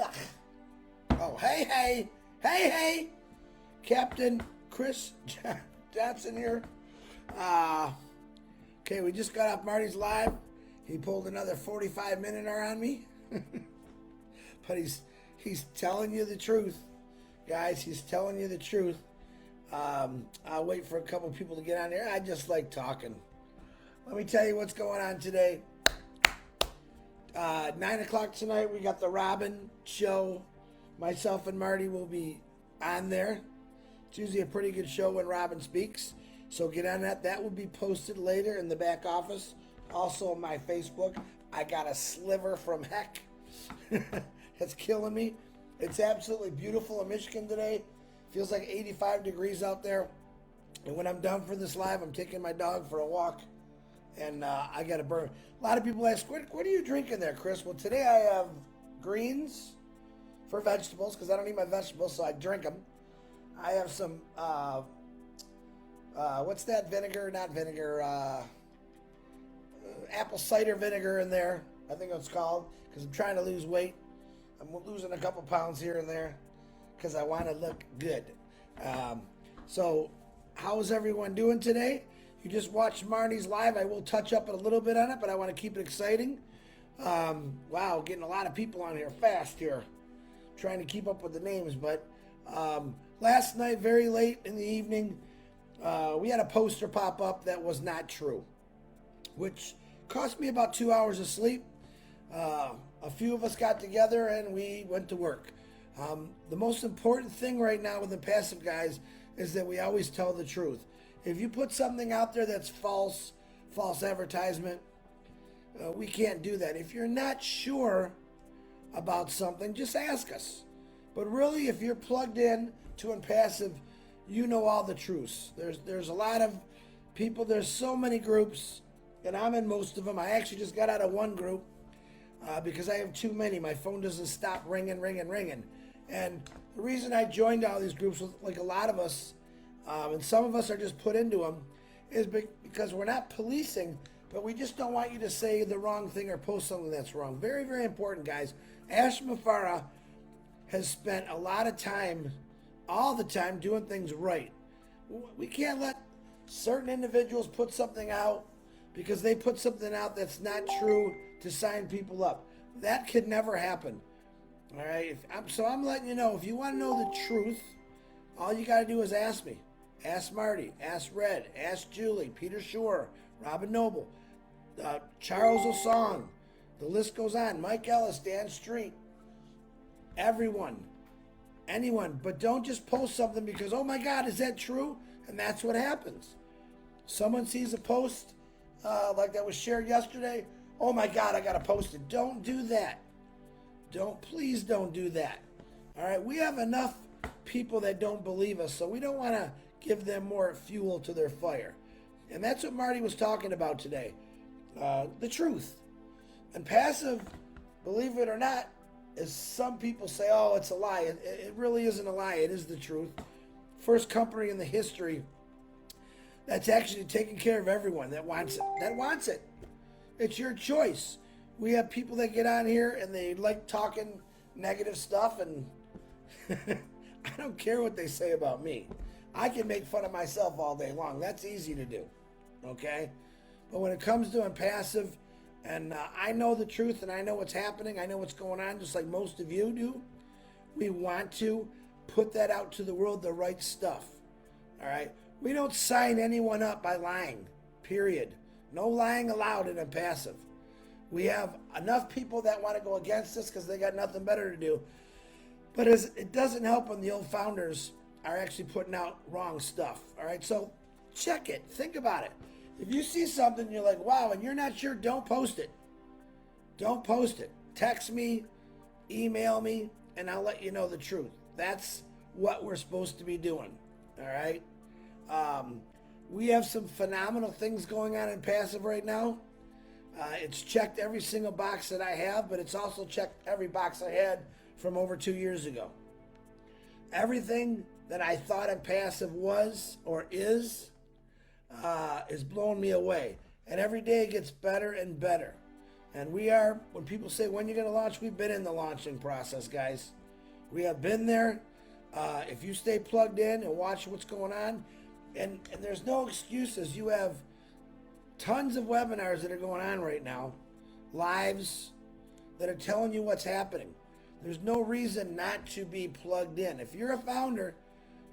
Ugh. Oh, hey, Captain Chris Johnson here. Okay, we just got off Marty's live. He pulled another 45-minute on me, but he's telling you the truth, guys. He's telling you the truth. I'll wait for a couple people to get on there. I just like talking. Let me tell you what's going on today. 9 o'clock tonight, we got the Robin show. Myself and Marty will be on there. It's usually a pretty good show when Robin speaks. So get on that. That will be posted later in the back office. Also on my Facebook. I got a sliver from heck. It's killing me. It's absolutely beautiful in Michigan today. Feels like 85 degrees out there. And when I'm done for this live, I'm taking my dog for a walk. And I got to burn. A lot of people ask, what are you drinking there, Chris? Well, today I have greens for vegetables because I don't eat my vegetables, so I drink them. I have some, what's that vinegar? Not vinegar, apple cider vinegar in there. I think it's called, because I'm trying to lose weight. I'm losing a couple pounds here and there because I want to look good. So how is everyone doing today? You just watched Marty's live. I will touch up a little bit on it, but I want to keep it exciting. Wow, getting a lot of people on here fast here. Trying to keep up with the names, but last night, very late in the evening, we had a poster pop up that was not true, which cost me about 2 hours of sleep. A few of us got together and we went to work. The most important thing right now with the passive guys is that we always tell the truth. If you put something out there that's false advertisement, we can't do that. If you're not sure about something, just ask us. But really, if you're plugged in to Onpassive, you know all the truths. There's a lot of people. There's so many groups, and I'm in most of them. I actually just got out of one group because I have too many. My phone doesn't stop ringing. And the reason I joined all these groups, like a lot of us, and some of us are just put into them, is because we're not policing, but we just don't want you to say the wrong thing or post something that's wrong. Very, very important, guys. Ash Mafara has spent a lot of time, all the time, doing things right. We can't let certain individuals put something out because they put something out that's not true to sign people up. That could never happen. All right? So I'm letting you know, if you want to know the truth, all you got to do is ask me. Ask Marty, ask Red, ask Julie, Peter Shore, Robin Noble, Charles Osong. The list goes on. Mike Ellis, Dan Street, everyone, anyone. But don't just post something because, oh my God, is that true? And that's what happens. Someone sees a post like that was shared yesterday. Oh my God, I got to post it. Don't do that. Please don't do that. All right, we have enough people that don't believe us, so we don't want to give them more fuel to their fire. And that's what Marty was talking about today. The truth. And passive, believe it or not, as some people say, oh, it's a lie. It really isn't a lie. It is the truth. First company in the history that's actually taking care of everyone that wants it. It's your choice. We have people that get on here and they like talking negative stuff, and I don't care what they say about me. I can make fun of myself all day long. That's easy to do, okay? But when it comes to Onpassive, and I know the truth and I know what's happening, I know what's going on, just like most of you do, we want to put that out to the world, the right stuff, all right? We don't sign anyone up by lying, period. No lying allowed in Onpassive. We have enough people that want to go against us because they got nothing better to do. But it doesn't help when the old founders are actually putting out wrong stuff. All right, so check it. Think about it. If you see something and you're like, wow, and you're not sure, don't post it. Don't post it. Text me, email me, and I'll let you know the truth. That's what we're supposed to be doing. All right? We have some phenomenal things going on in Passive right now. It's checked every single box that I have, but it's also checked every box I had from over 2 years ago. Everything that I thought Onpassive was or is blowing me away. And every day it gets better and better. And we are, when people say, when you're going to launch, we've been in the launching process, guys. We have been there. If you stay plugged in and watch what's going on, and there's no excuses. You have tons of webinars that are going on right now, lives that are telling you what's happening. There's no reason not to be plugged in. If you're a founder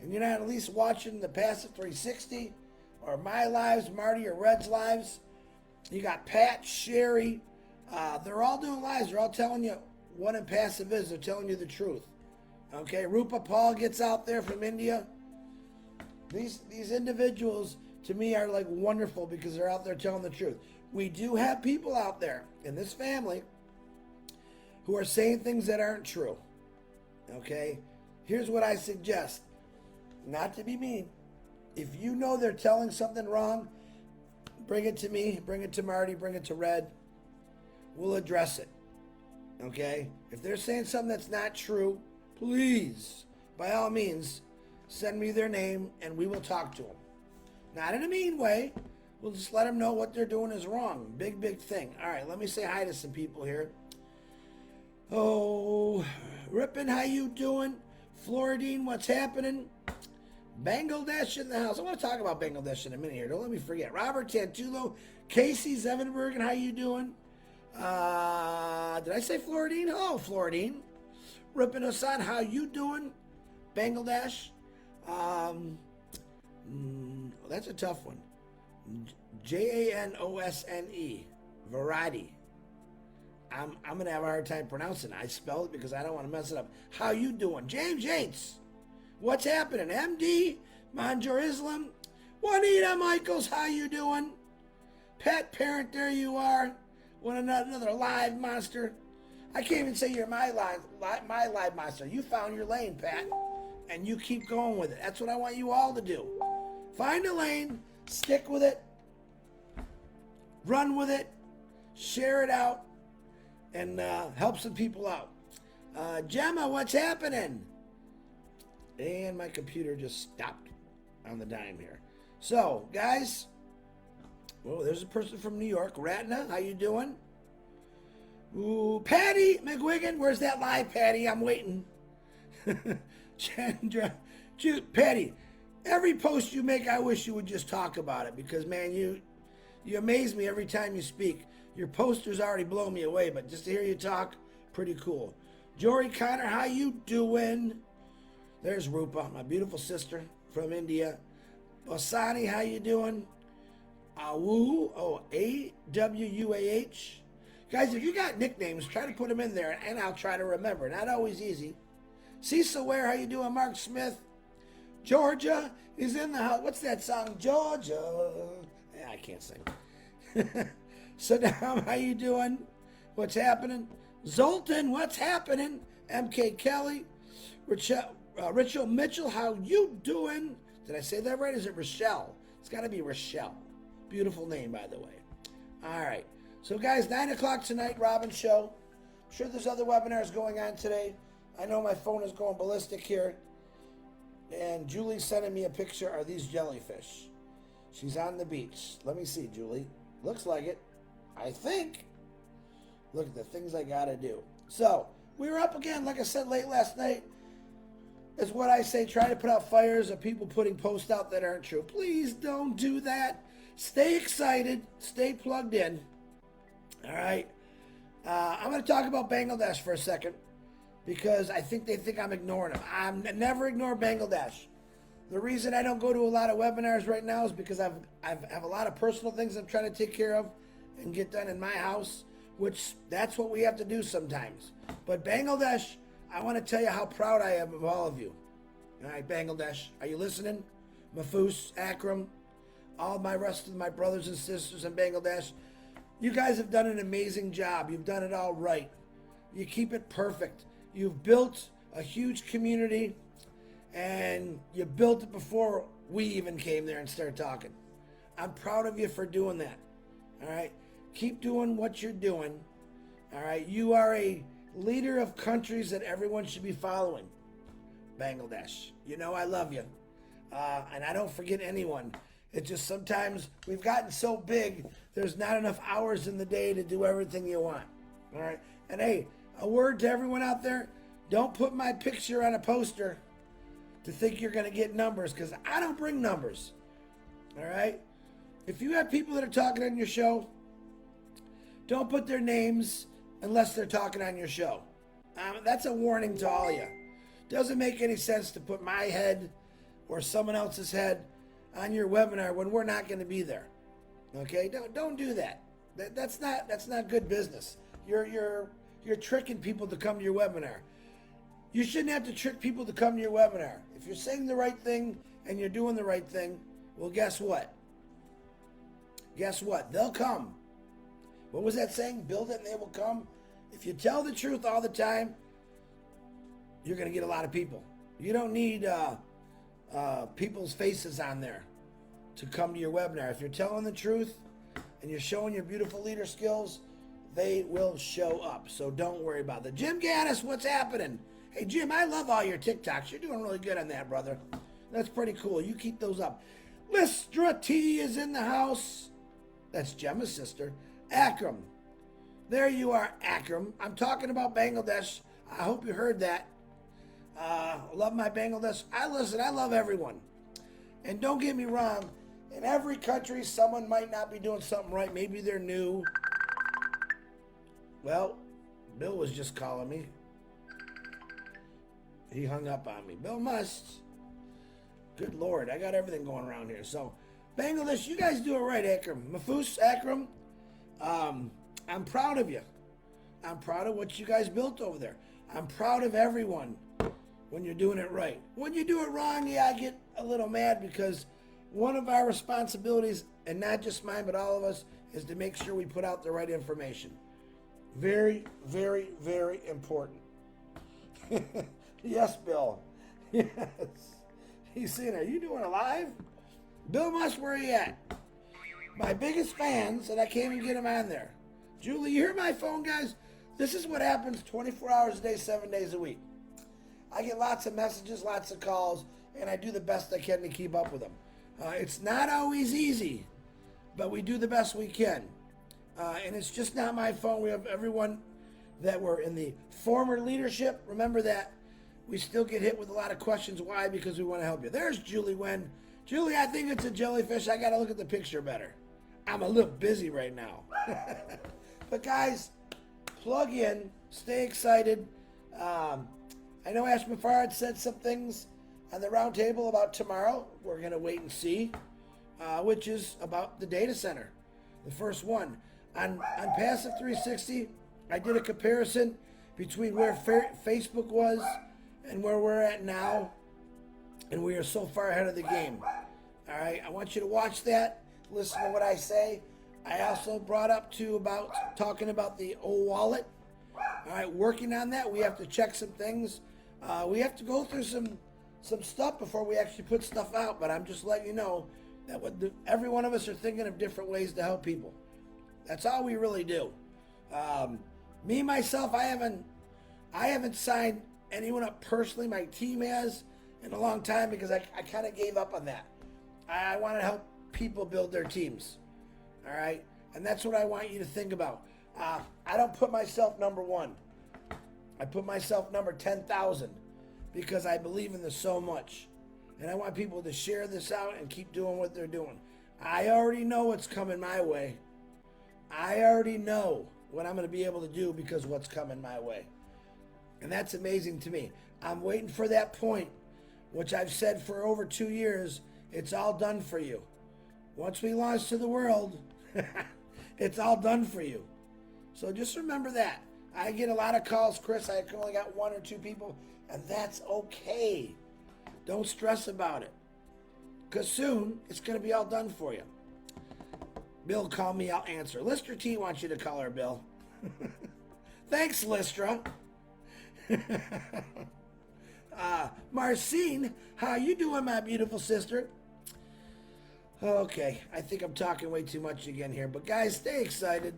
and you're not at least watching the Passive 360 or my lives, Marty or Red's lives, you got Pat, Sherry, they're all doing lives. They're all telling you what Onpassive is. They're telling you the truth. Okay, Rupa Paul gets out there from India. These individuals, to me, are like wonderful because they're out there telling the truth. We do have people out there in this family who are saying things that aren't true. Okay, here's what I suggest. Not to be mean. If you know they're telling something wrong, bring it to me, bring it to Marty, bring it to Red. We'll address it. Okay? If they're saying something that's not true, please, by all means, send me their name and we will talk to them. Not in a mean way. We'll just let them know what they're doing is wrong. Big, big thing. All right, let me say hi to some people here. Oh, Rippin', how you doing? Floridine, what's happening? Bangladesh in the house. I want to talk about Bangladesh in a minute here. Don't let me forget. Robert Tantulo, Casey Zevenbergen, how you doing? Did I say Floridine? Hello, Floridine. Rippin' Hassan, how you doing? Bangladesh. That's a tough one. Janosne. Variety. I'm going to have a hard time pronouncing it. I spelled it because I don't want to mess it up. How you doing? James Yates. What's happening? MD, Manjur Islam, Juanita Michaels, how you doing? Pet Parent, there you are. Want another live monster? I can't even say you're my live monster. You found your lane, Pat, and you keep going with it. That's what I want you all to do. Find a lane, stick with it, run with it, share it out, and help some people out. Gemma, what's happening? And my computer just stopped on the dime here. So, guys, oh, there's a person from New York. Ratna, how you doing? Ooh, Patty McGuigan, where's that live, Patty? I'm waiting. Chandra, Patty, every post you make, I wish you would just talk about it because, man, you amaze me every time you speak. Your posters already blow me away, but just to hear you talk, pretty cool. Jory Connor, how you doing? There's Rupa, my beautiful sister from India. Bosani, how you doing? Awu, A-W-U-A-H. Guys, if you got nicknames, try to put them in there, and I'll try to remember. Not always easy. Cecil Ware, how you doing? Mark Smith. Georgia is in the house. What's that song? Georgia. Yeah, I can't sing. Saddam, how you doing? What's happening? Zoltan, what's happening? MK Kelly. Rachel Mitchell, how you doing? Did I say that right? Is it Rochelle? It's got to be Rochelle. Beautiful name, by the way. All right. So, guys, 9 o'clock tonight, Robin Show. I'm sure there's other webinars going on today. I know my phone is going ballistic here. And Julie's sending me a picture of these jellyfish. She's on the beach. Let me see, Julie. Looks like it. I think. Look at the things I got to do. So, we were up again, like I said, late last night. It's what I say, try to put out fires of people putting posts out that aren't true. Please don't do that. Stay excited. Stay plugged in. All right. I'm going to talk about Bangladesh for a second because I think they think I'm ignoring them. I'm never ignore Bangladesh. The reason I don't go to a lot of webinars right now is because I have a lot of personal things I'm trying to take care of and get done in my house, which that's what we have to do sometimes. But Bangladesh, I want to tell you how proud I am of all of you. All right, Bangladesh, are you listening? Mahfouz, Akram, all my rest of my brothers and sisters in Bangladesh, you guys have done an amazing job. You've done it all right. You keep it perfect. You've built a huge community, and you built it before we even came there and started talking. I'm proud of you for doing that. All right? Keep doing what you're doing. All right? You are a leader of countries that everyone should be following. Bangladesh. You know I love you. And I don't forget anyone. It's just sometimes we've gotten so big there's not enough hours in the day to do everything you want. All right. And hey, a word to everyone out there, don't put my picture on a poster to think you're going to get numbers, because I don't bring numbers. All right. If you have people that are talking on your show, don't put their names unless they're talking on your show. That's a warning to all of you. Doesn't make any sense to put my head or someone else's head on your webinar when we're not going to be there. Okay, don't do that. That's not good business. You're tricking people to come to your webinar. You shouldn't have to trick people to come to your webinar. If you're saying the right thing and you're doing the right thing, well, guess what? Guess what? They'll come. What was that saying? Build it and they will come. If you tell the truth all the time, you're going to get a lot of people. You don't need people's faces on there to come to your webinar. If you're telling the truth and you're showing your beautiful leader skills, they will show up. So don't worry about that. Jim Gaddis, what's happening? Hey, Jim, I love all your TikToks. You're doing really good on that, brother. That's pretty cool. You keep those up. Listra T is in the house. That's Gemma's sister. Akram. There you are, Akram. I'm talking about Bangladesh. I hope you heard that. Love my Bangladesh. I love everyone. And don't get me wrong. In every country, someone might not be doing something right. Maybe they're new. Well, Bill was just calling me. He hung up on me. Bill must. Good Lord, I got everything going around here. So, Bangladesh, you guys do it right, Akram. Mahfouz, Akram, I'm proud of you. I'm proud of what you guys built over there. I'm proud of everyone when you're doing it right. When you do it wrong, yeah, I get a little mad, because one of our responsibilities, and not just mine, but all of us, is to make sure we put out the right information. Very, very, very important. Yes, Bill. Yes. He's saying, are you doing a live? Bill Musk, where are you at? My biggest fans, and I can't even get them on there. Julie, you hear my phone, guys? This is what happens 24 hours a day, 7 days a week. I get lots of messages, lots of calls, and I do the best I can to keep up with them. It's not always easy, but we do the best we can. And it's just not my phone. We have everyone that were in the former leadership. Remember that. We still get hit with a lot of questions. Why? Because we want to help you. There's Julie Wen. Julie, I think it's a jellyfish. I got to look at the picture better. I'm a little busy right now. But guys, plug in. Stay excited. I know Ash Mufarad said some things on the round table about tomorrow. We're going to wait and see, which is about the data center, the first one. On Onpassive 360, I did a comparison between where Facebook was and where we're at now, and we are so far ahead of the game. All right, I want you to watch that, listen to what I say. I also brought up talking about the old wallet. All right, working on that. We have to check some things. We have to go through some stuff before we actually put stuff out, but I'm just letting you know that every one of us are thinking of different ways to help people. That's all we really do. Me, myself, I haven't signed anyone up personally. My team has in a long time, because I kind of gave up on that. I want to help people build their teams. All right? And that's what I want you to think about. I don't put myself number one. I put myself number 10,000, because I believe in this so much. And I want people to share this out and keep doing what they're doing. I already know what's coming my way. I already know what I'm going to be able to do because of what's coming my way. And that's amazing to me. I'm waiting for that point, which I've said for over 2 years. It's all done for you. Once we launch to the world, it's all done for you. So just remember that. I get a lot of calls, Chris. I only got 1 or 2 people, and that's okay. Don't stress about it, because soon it's going to be all done for you. Bill, call me, I'll answer. Listra T wants you to call her, Bill. Thanks, Listra. Marcine, how you doing, my beautiful sister? Okay, I think I'm talking way too much again here, but guys, stay excited.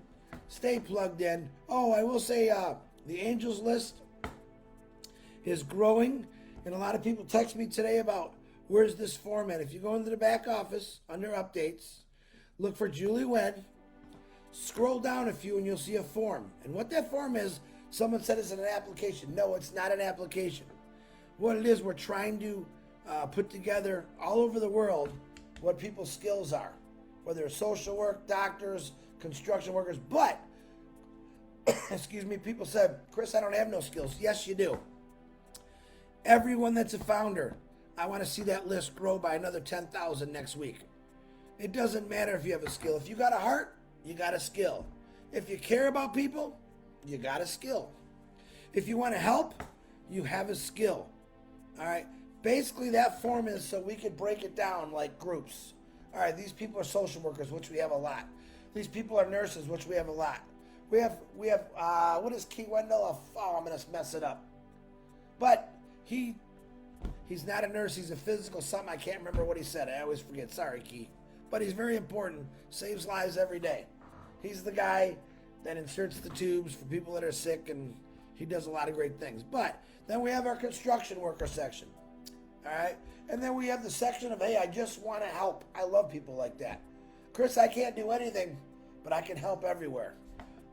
Stay plugged in. Oh, I will say the Angels list is growing, and a lot of people text me today about where's this format. If you go into the back office under updates, look for Julie Wen, Scroll down a few and you'll see a form. And what that form is, someone said it's an application. No, it's not an application. What it is, we're trying to put together all over the world what people's skills are, whether it's social work, doctors, construction workers. But, excuse me, people said, Chris, I don't have no skills. Yes, you do. Everyone that's a founder, I want to see that list grow by another 10,000 next week. It doesn't matter if you have a skill. If you got a heart, you got a skill. If you care about people, you got a skill. If you want to help, you have a skill. All right. Basically, that form is so we could break it down like groups. All right. These people are social workers, which we have a lot. These people are nurses, which we have a lot. We have. What is Key Wendell? Oh, I'm gonna mess it up. But he's not a nurse. He's a physical something. I can't remember what he said. I always forget. Sorry, Key. But he's very important. Saves lives every day. He's the guy that inserts the tubes for people that are sick, and he does a lot of great things. But then we have our construction worker section. All right? And then we have the section of, hey, I just want to help. I love people like that. Chris, I can't do anything, but I can help everywhere.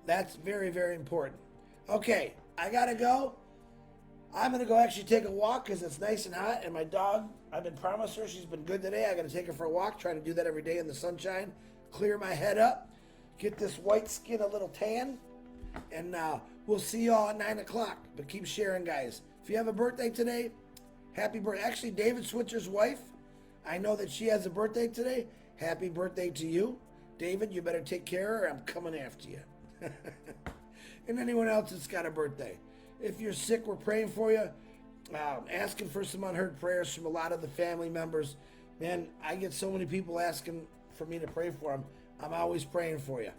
That's very, very important. Okay, I got to go. I'm going to go actually take a walk because it's nice and hot. And my dog, I've been promised her, she's been good today. I got to take her for a walk, trying to do that every day in the sunshine. Clear my head up. Get this white skin a little tan. And we'll see y'all at 9 o'clock. But keep sharing, guys. If you have a birthday today, happy birthday. Actually, David Switzer's wife, I know that she has a birthday today. Happy birthday to you. David, you better take care of her. I'm coming after you. And anyone else that's got a birthday. If you're sick, we're praying for you. Asking for some unheard prayers from a lot of the family members. Man, I get so many people asking for me to pray for them. I'm always praying for you.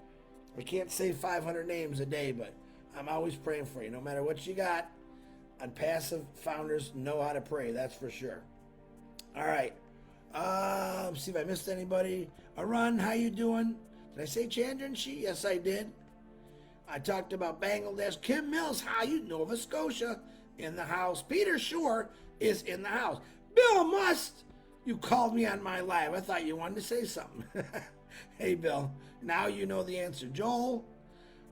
I can't say 500 names a day, but I'm always praying for you. No matter what you got, Onpassive founders know how to pray. That's for sure. All right. See if I missed anybody. Arun, how you doing? Did I say Chandran? Yes, I did. I talked about Bangladesh. Kim Mills, how you? Nova Scotia, in the house. Peter Shore is in the house. Bill Must, you called me on my live. I thought you wanted to say something. Hey, Bill, now you know the answer. Joel,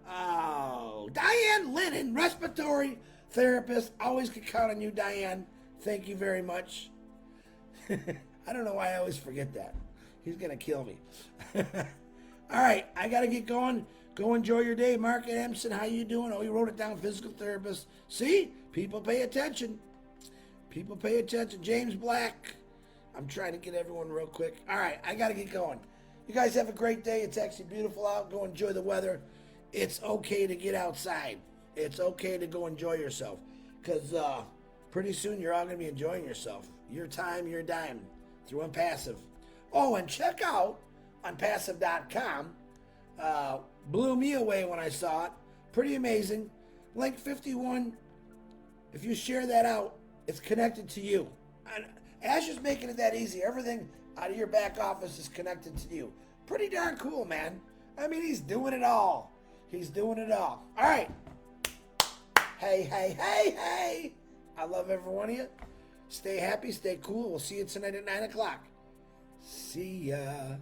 Diane Lennon, respiratory therapist. Always can count on you, Diane. Thank you very much. I don't know why I always forget that. He's going to kill me. All right, I got to get going. Go enjoy your day. Mark Amson, how you doing? Oh, you wrote it down, physical therapist. See? People pay attention. People pay attention. James Black. I'm trying to get everyone real quick. All right, I got to get going. You guys have a great day. It's actually beautiful out. Go enjoy the weather. It's okay to get outside. It's okay to go enjoy yourself. Because pretty soon you're all going to be enjoying yourself. Your time, your dime. Through Onpassive. Oh, and check out Onpassive.com. Blew me away when I saw it. Pretty amazing. Link 51. If you share that out, it's connected to you. And Asher's making it that easy. Everything out of your back office is connected to you. Pretty darn cool, man. I mean, he's doing it all. He's doing it all. All right. Hey, hey, hey, hey. I love every one of you. Stay happy, stay cool. We'll see you tonight at 9 o'clock. See ya.